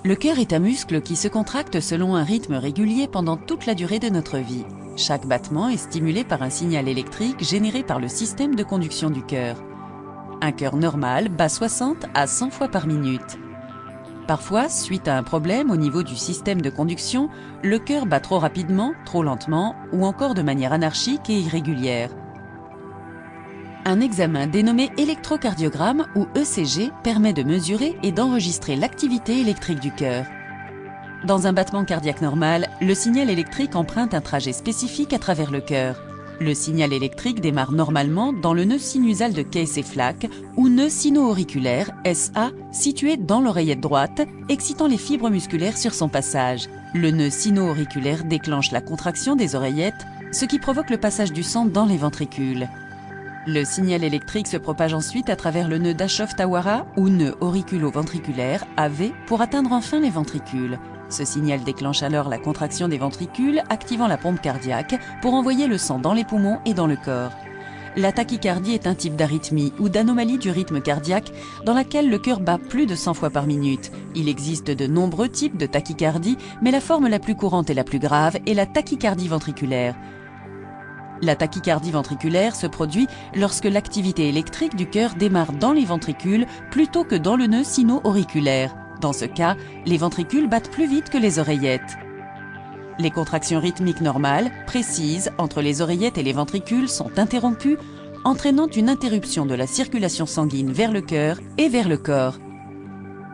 Le cœur est un muscle qui se contracte selon un rythme régulier pendant toute la durée de notre vie. Chaque battement est stimulé par un signal électrique généré par le système de conduction du cœur. Un cœur normal bat 60 à 100 fois par minute. Parfois, suite à un problème au niveau du système de conduction, le cœur bat trop rapidement, trop lentement ou encore de manière anarchique et irrégulière. Un examen dénommé électrocardiogramme ou ECG permet de mesurer et d'enregistrer l'activité électrique du cœur. Dans un battement cardiaque normal, le signal électrique emprunte un trajet spécifique à travers le cœur. Le signal électrique démarre normalement dans le nœud sinusal de Kay-Flack ou nœud sino-auriculaire SA situé dans l'oreillette droite, excitant les fibres musculaires sur son passage. Le nœud sino-auriculaire déclenche la contraction des oreillettes, ce qui provoque le passage du sang dans les ventricules. Le signal électrique se propage ensuite à travers le nœud d'Ashoft-Tawara ou nœud auriculo-ventriculaire AV pour atteindre enfin les ventricules. Ce signal déclenche alors la contraction des ventricules, activant la pompe cardiaque pour envoyer le sang dans les poumons et dans le corps. La tachycardie est un type d'arythmie ou d'anomalie du rythme cardiaque dans laquelle le cœur bat plus de 100 fois par minute. Il existe de nombreux types de tachycardie, mais la forme la plus courante et la plus grave est la tachycardie ventriculaire. La tachycardie ventriculaire se produit lorsque l'activité électrique du cœur démarre dans les ventricules plutôt que dans le nœud sino-auriculaire. Dans ce cas, les ventricules battent plus vite que les oreillettes. Les contractions rythmiques normales, précises, entre les oreillettes et les ventricules sont interrompues, entraînant une interruption de la circulation sanguine vers le cœur et vers le corps.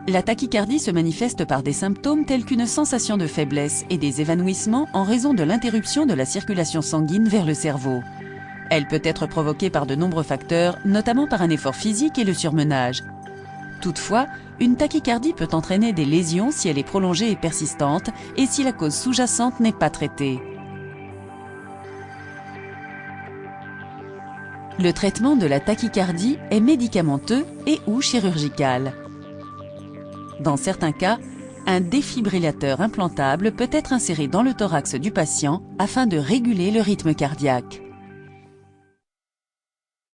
La tachycardie se manifeste par des symptômes tels qu'une sensation de faiblesse et des évanouissements en raison de l'interruption de la circulation sanguine vers le cerveau. Elle peut être provoquée par de nombreux facteurs, notamment par un effort physique et le surmenage. Toutefois, une tachycardie peut entraîner des lésions si elle est prolongée et persistante et si la cause sous-jacente n'est pas traitée. Le traitement de la tachycardie est médicamenteux et ou chirurgical. Dans certains cas, un défibrillateur implantable peut être inséré dans le thorax du patient afin de réguler le rythme cardiaque.